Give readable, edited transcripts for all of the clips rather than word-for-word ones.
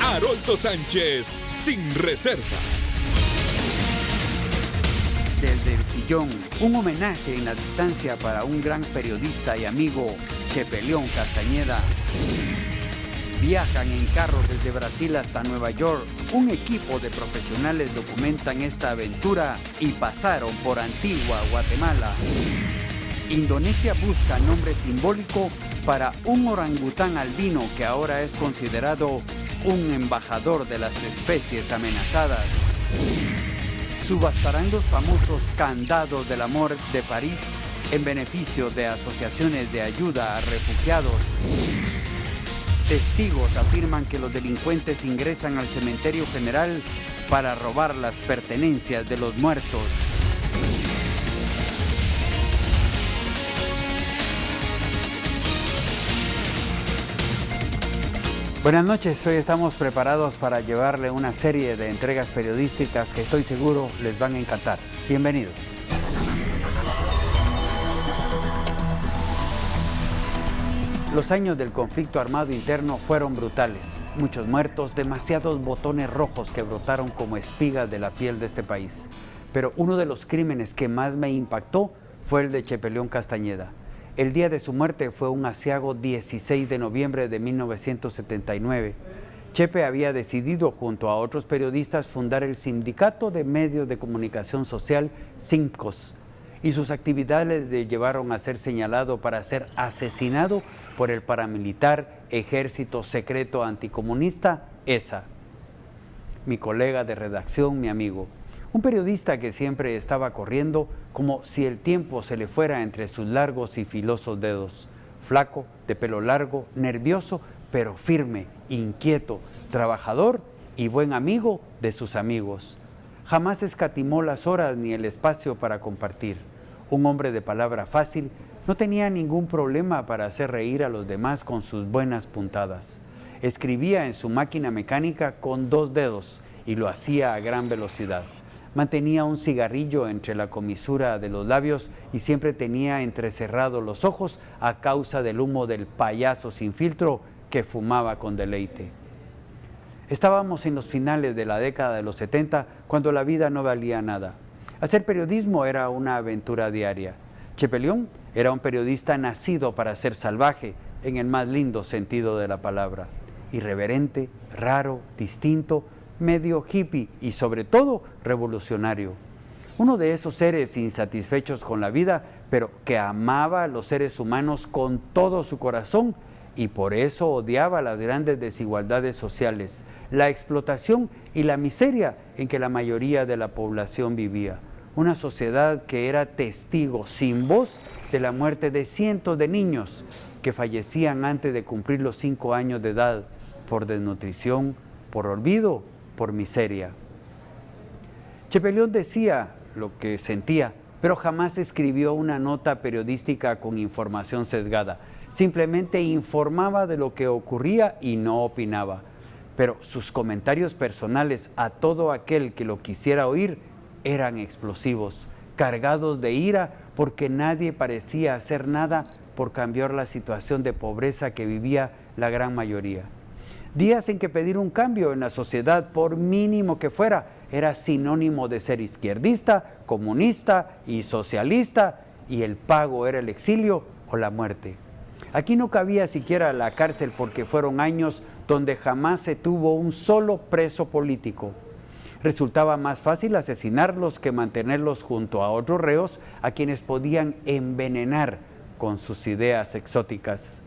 Haroldo Sánchez, sin reservas. Desde el sillón, un homenaje en la distancia para un gran periodista y amigo, Chepelión Castañeda. Viajan en carro desde Brasil hasta Nueva York. Un equipo de profesionales documentan esta aventura y pasaron por Antigua, Guatemala. Indonesia busca nombre simbólico para un orangután albino que ahora es considerado un embajador de las especies amenazadas. Subastarán los famosos candados del amor de París en beneficio de asociaciones de ayuda a refugiados. Testigos afirman que los delincuentes ingresan al cementerio general para robar las pertenencias de los muertos. Buenas noches, hoy estamos preparados para llevarle una serie de entregas periodísticas que estoy seguro les van a encantar. Bienvenidos. Los años del conflicto armado interno fueron brutales. Muchos muertos, demasiados botones rojos que brotaron como espigas de la piel de este país. Pero uno de los crímenes que más me impactó fue el de Chepelión Castañeda. El día de su muerte fue un aciago 16 de noviembre de 1979. Chepe había decidido, junto a otros periodistas, fundar el Sindicato de Medios de Comunicación Social, SINCOS, y sus actividades le llevaron a ser señalado para ser asesinado por el paramilitar Ejército Secreto Anticomunista, ESA. Mi colega de redacción, mi amigo. Un periodista que siempre estaba corriendo como si el tiempo se le fuera entre sus largos y filosos dedos. Flaco, de pelo largo, nervioso, pero firme, inquieto, trabajador y buen amigo de sus amigos. Jamás escatimó las horas ni el espacio para compartir. Un hombre de palabra fácil, no tenía ningún problema para hacer reír a los demás con sus buenas puntadas. Escribía en su máquina mecánica con 2 dedos y lo hacía a gran velocidad. Mantenía un cigarrillo entre la comisura de los labios y siempre tenía entrecerrados los ojos a causa del humo del payaso sin filtro que fumaba con deleite. Estábamos en los finales de la década de los 70, cuando la vida no valía nada. Hacer periodismo era una aventura diaria. Chepelión era un periodista nacido para ser salvaje, en el más lindo sentido de la palabra. Irreverente, raro, distinto, medio hippie y sobre todo revolucionario. Uno de esos seres insatisfechos con la vida, pero que amaba a los seres humanos con todo su corazón y por eso odiaba las grandes desigualdades sociales, la explotación y la miseria en que la mayoría de la población vivía. Una sociedad que era testigo sin voz de la muerte de cientos de niños que fallecían antes de cumplir los 5 años de edad por desnutrición, por olvido, por miseria. Chepelión decía lo que sentía, pero jamás escribió una nota periodística con información sesgada. Simplemente informaba de lo que ocurría y no opinaba. Pero sus comentarios personales a todo aquel que lo quisiera oír eran explosivos, cargados de ira porque nadie parecía hacer nada por cambiar la situación de pobreza que vivía la gran mayoría. Días en que pedir un cambio en la sociedad, por mínimo que fuera, era sinónimo de ser izquierdista, comunista y socialista, y el pago era el exilio o la muerte. Aquí no cabía siquiera la cárcel porque fueron años donde jamás se tuvo un solo preso político. Resultaba más fácil asesinarlos que mantenerlos junto a otros reos a quienes podían envenenar con sus ideas exóticas.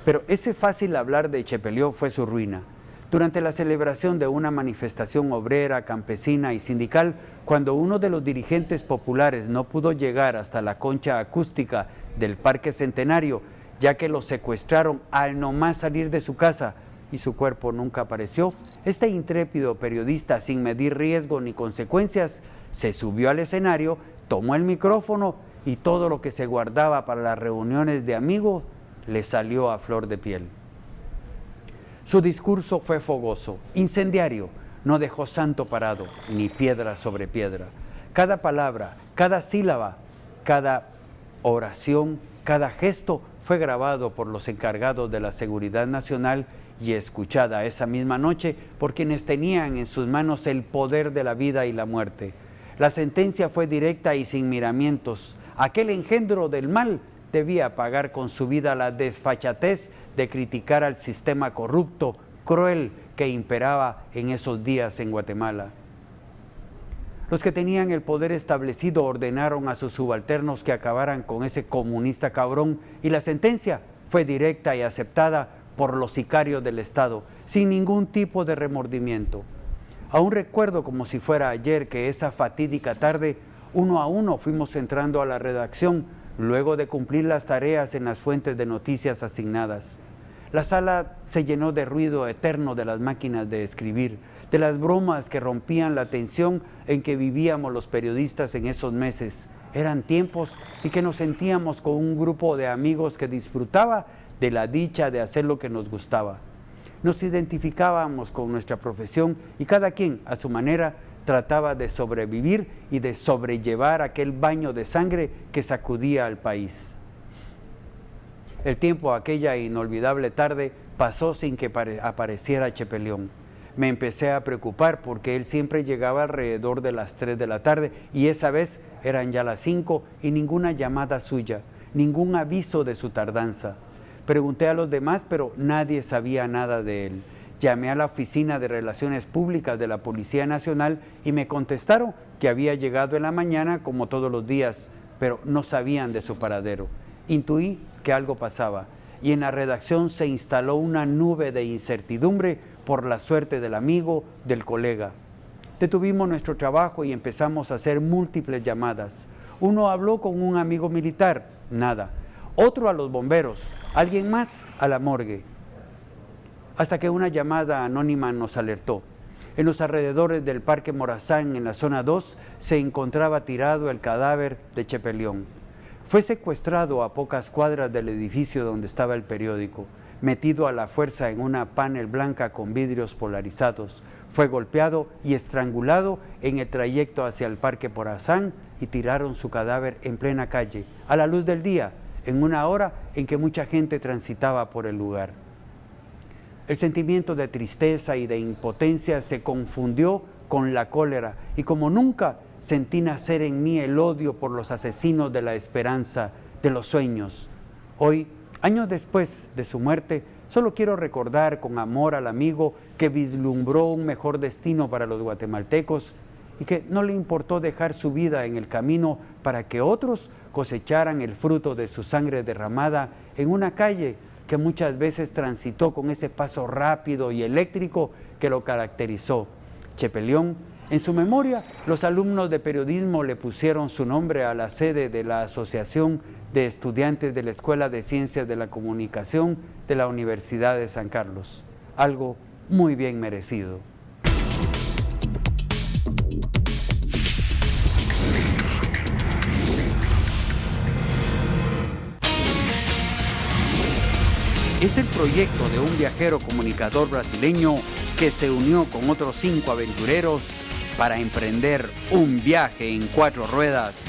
Pero ese fácil hablar de Chepelión fue su ruina. Durante la celebración de una manifestación obrera, campesina y sindical, cuando uno de los dirigentes populares no pudo llegar hasta la concha acústica del Parque Centenario, ya que lo secuestraron al nomás salir de su casa y su cuerpo nunca apareció, este intrépido periodista, sin medir riesgo ni consecuencias, se subió al escenario, tomó el micrófono y todo lo que se guardaba para las reuniones de amigos le salió a flor de piel. Su discurso fue fogoso, incendiario, no dejó santo parado, ni piedra sobre piedra. Cada palabra, cada sílaba, cada oración, cada gesto fue grabado por los encargados de la seguridad nacional y escuchada esa misma noche por quienes tenían en sus manos el poder de la vida y la muerte. La sentencia fue directa y sin miramientos. Aquel engendro del mal debía pagar con su vida la desfachatez de criticar al sistema corrupto, cruel que imperaba en esos días en Guatemala. Los que tenían el poder establecido ordenaron a sus subalternos que acabaran con ese comunista cabrón y la sentencia fue directa y aceptada por los sicarios del Estado, sin ningún tipo de remordimiento. Aún recuerdo como si fuera ayer que esa fatídica tarde, uno a uno fuimos entrando a la redacción luego de cumplir las tareas en las fuentes de noticias asignadas. La sala se llenó de ruido eterno de las máquinas de escribir, de las bromas que rompían la tensión en que vivíamos los periodistas en esos meses. Eran tiempos en que nos sentíamos con un grupo de amigos que disfrutaba de la dicha de hacer lo que nos gustaba. Nos identificábamos con nuestra profesión y cada quien, a su manera, trataba de sobrevivir y de sobrellevar aquel baño de sangre que sacudía al país. El tiempo aquella inolvidable tarde pasó sin que apareciera Chepelión. Me empecé a preocupar porque él siempre llegaba alrededor de las 3 de la tarde y esa vez eran ya las 5 y ninguna llamada suya, ningún aviso de su tardanza. Pregunté a los demás, pero nadie sabía nada de él. Llamé a la Oficina de Relaciones Públicas de la Policía Nacional y me contestaron que había llegado en la mañana como todos los días, pero no sabían de su paradero. Intuí que algo pasaba y en la redacción se instaló una nube de incertidumbre por la suerte del amigo, del colega. Detuvimos nuestro trabajo y empezamos a hacer múltiples llamadas. Uno habló con un amigo militar, nada. Otro a los bomberos, alguien más a la morgue. Hasta que una llamada anónima nos alertó. En los alrededores del Parque Morazán, en la zona 2, se encontraba tirado el cadáver de Chepelión. Fue secuestrado a pocas cuadras del edificio donde estaba el periódico, metido a la fuerza en una panel blanca con vidrios polarizados. Fue golpeado y estrangulado en el trayecto hacia el Parque Morazán y tiraron su cadáver en plena calle, a la luz del día, en una hora en que mucha gente transitaba por el lugar. El sentimiento de tristeza y de impotencia se confundió con la cólera y como nunca sentí nacer en mí el odio por los asesinos de la esperanza, de los sueños. Hoy, años después de su muerte, solo quiero recordar con amor al amigo que vislumbró un mejor destino para los guatemaltecos y que no le importó dejar su vida en el camino para que otros cosecharan el fruto de su sangre derramada en una calle que muchas veces transitó con ese paso rápido y eléctrico que lo caracterizó. Chepelión, en su memoria, los alumnos de periodismo le pusieron su nombre a la sede de la Asociación de Estudiantes de la Escuela de Ciencias de la Comunicación de la Universidad de San Carlos. Algo muy bien merecido. Es el proyecto de un viajero comunicador brasileño que se unió con otros 5 aventureros para emprender un viaje en 4 ruedas